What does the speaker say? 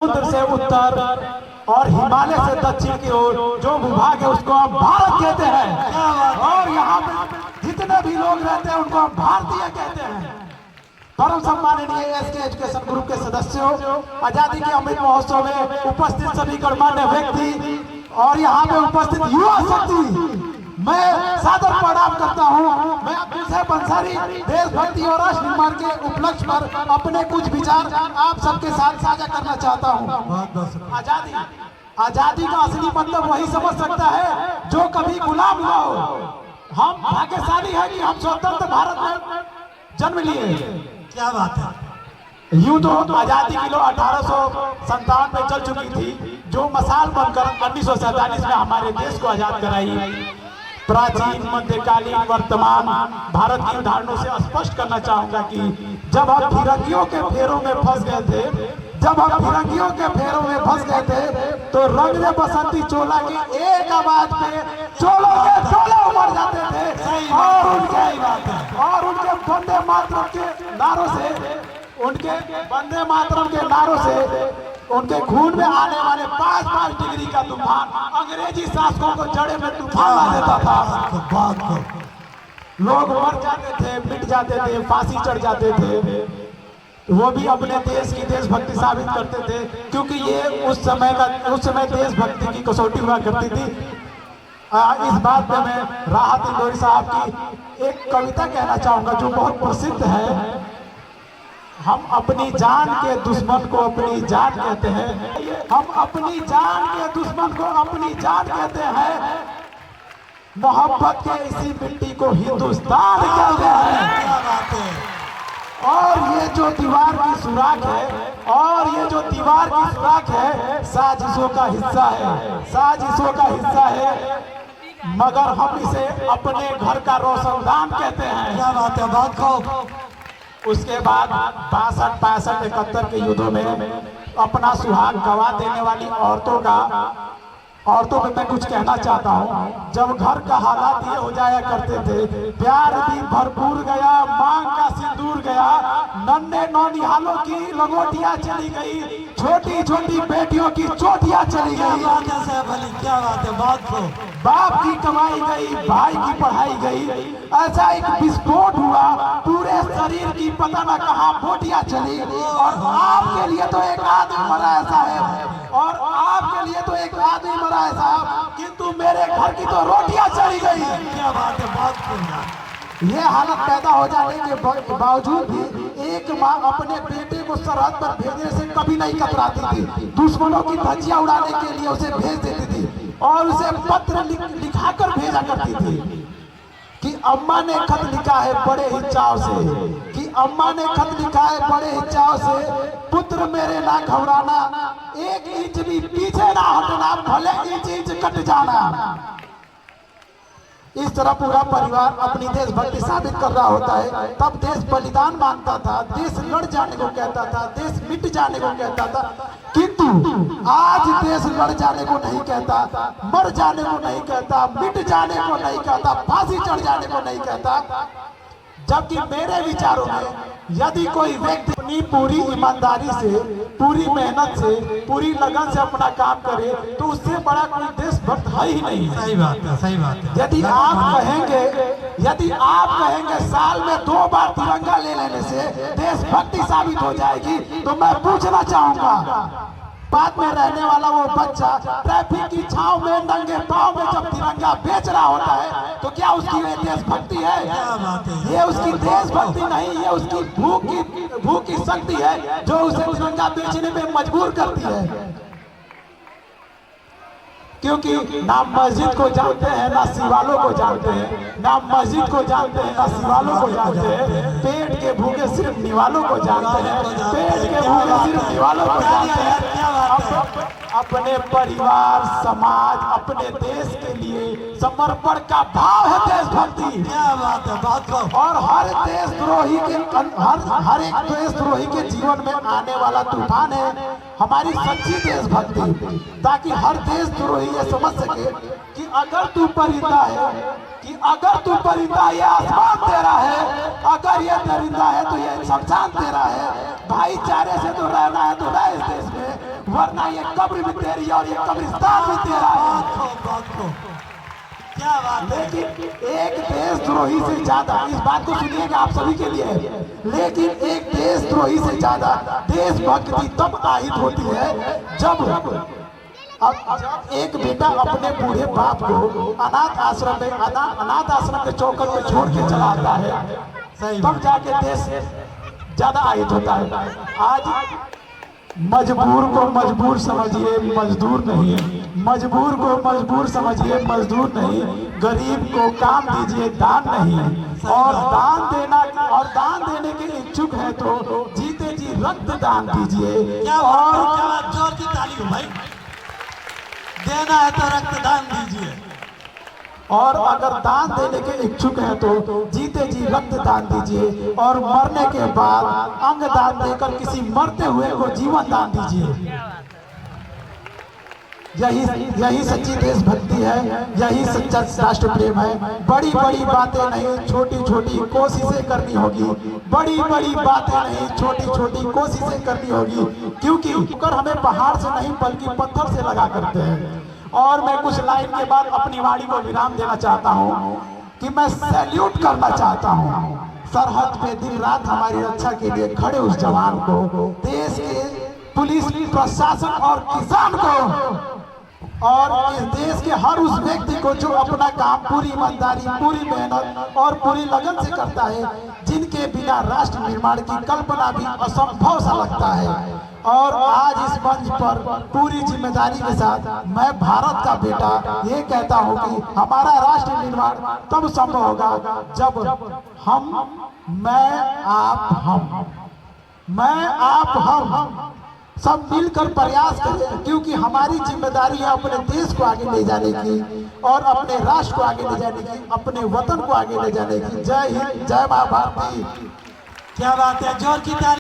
समुद्र से उत्तर और हिमालय से दक्षिण की ओर जो भूभाग है उसको हम भारत कहते हैं। और यहाँ पे जितने भी लोग रहते हैं उनको हम भारतीय कहते हैं। परम सम्माननीय एसके एजुकेशन ग्रुप के सदस्यों, आजादी के अमृत महोत्सव में उपस्थित सभी गणमान्य व्यक्ति और यहाँ पे उपस्थित युवा शक्ति, मैं सादर प्रणाम करता हूँ। मैं अब्दुल बंसारी देशभक्ति और राष्ट्र निर्माण के उपलक्ष्य पर अपने कुछ विचार आप सबके साथ साझा करना चाहता हूँ। आजादी का असली मतलब वही समझ सकता है जो कभी गुलाम हुआ हो। हम भाग्यशाली है कि हम स्वतंत्र भारत में जन्म लिए। क्या बात है। यूं तो आजादी की 1857 में चल चुकी थी, जो मसाल बनकर 1947 में हमारे देश को आजाद कराई। प्राचीन, मध्यकालीन, वर्तमान भारत की उदाहरणों से स्पष्ट करना चाहूंगा कि जब हम फिरंगियों के फेरों में फंस गए थे, तो रंग ने बसंती चोला की एक आवाज पे चोलों के चोले उमड़ जाते थे और उनके वंदे मातरम के नारों से उनके खून में आने वाले 5-5 डिग्री का तूफान अंग्रेजी शासकों को जड़े में तूफान ला देता था। लोग मर जाते थे, मिट जाते थे, फांसी चढ़ जाते थे। वो भी अपने देश की देशभक्ति साबित करते थे, क्योंकि ये उस समय देशभक्ति की कसौटी हुआ करती थी। इस बात पे मैं राहत इंदौरी साहब की एक कविता कहना चाहूंगा जो बहुत प्रसिद्ध है। हम अपनी जान के दुश्मन को अपनी जान कहते हैं, हम अपनी जान के दुश्मन को अपनी जान कहते हैं। मोहब्बत के इसी मिट्टी को हिंदुस्तान कहते हैं। और ये जो दीवार की सुराख है, साजिशों का हिस्सा है, मगर हम इसे अपने घर का रोशनदान कहते हैं। क्या बात है। बात को उसके बाद 62, 65, 71 के युद्धों में अपना सुहाग गवा देने वाली औरतों पे मैं कुछ कहना चाहता हूँ। जब घर का हालात ये हो जाया करते थे, प्यार भी भरपूर गया, मांग का सिंदूर गया, नन्हे नौनिहालों की लंगोटियाँ चली गई, छोटी छोटी बेटियों की चोटियाँ चली गई। क्या बात है। बात को बाप की कमाई गई, भाई की पढ़ाई गई। ऐसा एक विस्फोट हुआ, पूरे शरीर की पता न कहाँ बोटियां चली। और आपके लिए तो एक आदमी मरा है साहब, किंतु मेरे घर की तो रोटियां चली गई। क्या बात है। बात को ये हालत पैदा हो जाने के बावजूद भी एक माँ अपने बेटे को सरहद पर भेजने से कभी नहीं कतराती थी। दुश्मनों की धज्जियां उड़ाने के लिए उसे भेज देती थी और उसे पत्र लिखाकर भेजा करती थी कि अम्मा ने खत लिखा है बड़े ही चाव से, पुत्र मेरे ना घबराना, 1 इंच भी पीछे ना हटना, भले इंच कट जाना। इस तरह पूरा परिवार अपनी देशभक्ति साबित कर रहा होता है। तब देश बलिदान मांगता था, देश लड़ जाने को कहता था, देश मिट जाने को कहता था। किंतु आज देश लड़ जाने को नहीं कहता, मर जाने को नहीं कहता, मिट जाने को नहीं कहता, फांसी चढ़ जाने को नहीं कहता। जबकि मेरे विचारों में यदि कोई व्यक्ति अपनी पूरी ईमानदारी से, पूरी मेहनत से, पूरी लगन से अपना काम करे तो उससे बड़ा कोई देशभक्त है ही नहीं। सही बात है। यदि आप कहेंगे साल में 2 बार तिरंगा ले लेने से देशभक्ति साबित हो जाएगी, तो मैं पूछना चाहूंगा, बाद में रहने वाला वो बच्चा ट्रैफिक की छांव में नंगे पांव में जब तिरंगा बेच रहा होता है, तो क्या उसकी ये देशभक्ति है? ये उसकी देशभक्ति नहीं, ये उसकी भूख की शक्ति है जो उसे तिरंगा बेचने में मजबूर करती है। क्योंकि ना मस्जिद को जानते हैं, ना शिवालों को जानते हैं, ना मस्जिद को जानते हैं, ना शिवालों को जानते हैं। पेट के भूखे सिर्फ निवालों को जानते हैं, अपने परिवार, समाज, अपने देश के लिए समर्पण का भाव है देशभक्ति। क्या बात है। बात को और हर एक देशद्रोही के जीवन में आने वाला तूफान है हमारी सच्ची देशभक्ति, ताकि हर देशद्रोही ये समझ सके कि अगर तू परिंदा ये आसमान तेरा है, अगर ये दरिंदा है तो ये शमशान तेरा है। भाईचारे से तो रहना है तो रह इस देश में, वरना ये कब्र भी तेरी और ये कब्रिस्तान भी तेरा है। बात को क्या बात है। लेकिन एक देशद्रोही से ज्यादा, इस बात को सुनिएगा आप सभी के लिए, लेकिन एक देशद्रोही से ज्यादा देशभक्ति तब आहित होती है जब अब एक बेटा अपने बूढ़े बाप को अनाथ आश्रम के चौखट पे छोड़ के चला आता है, सही तब जाके देश ज्यादा आहित होता है। आज मजबूर को मजबूर समझिए, मजदूर नहीं। मजबूर को मजबूर समझिए, मजदूर नहीं। गरीब को काम दीजिए, दान नहीं। और दान देने के इच्छुक है तो जीते जी रक्त दान दीजिए। क्या बात, जोर की ताली हो भाई। देना है तो रक्तदान दीजिए। और अगर दान देने के इच्छुक है तो जीते जी रक्त दान दीजिए, और मरने के बाद अंग दान देकर किसी मरते हुए को जीवन दान दीजिए। यही सच्ची देशभक्ति है, यही सच्चा राष्ट्र प्रेम है। बड़ी बड़ी बातें नहीं, छोटी छोटी कोशिशें करनी होगी। बड़ी बड़ी बातें नहीं, छोटी छोटी कोशिशें करनी होगी, क्योंकि हमें पहाड़ से नहीं बल्कि पत्थर से लगा करते हैं। और मैं कुछ लाइन के बाद अपनी वाणी को विराम देना चाहता हूँ कि मैं सैल्यूट करना चाहता हूँ सरहद पे दिन रात हमारी रक्षा के लिए खड़े उस जवान को, देश के पुलिस प्रशासन और किसान को, और इस देश के हर उस व्यक्ति को जो अपना काम पूरी ईमानदारी, पूरी मेहनत और पूरी लगन से करता है, जिनके बिना राष्ट्र निर्माण की कल्पना भी असंभव सा लगता है। और आज इस मंच पर पूरी जिम्मेदारी के साथ मैं भारत का बेटा ये कहता हूँ कि हमारा राष्ट्र निर्माण तब संभव होगा जब मैं आप सब मिलकर प्रयास करें, क्योंकि हमारी जिम्मेदारी है अपने देश को आगे ले जाने की, और अपने राष्ट्र को आगे ले जाने की, अपने वतन को आगे ले जाने की। जय हिंद, जय मां भारती। क्या बात है, जोर की ताली।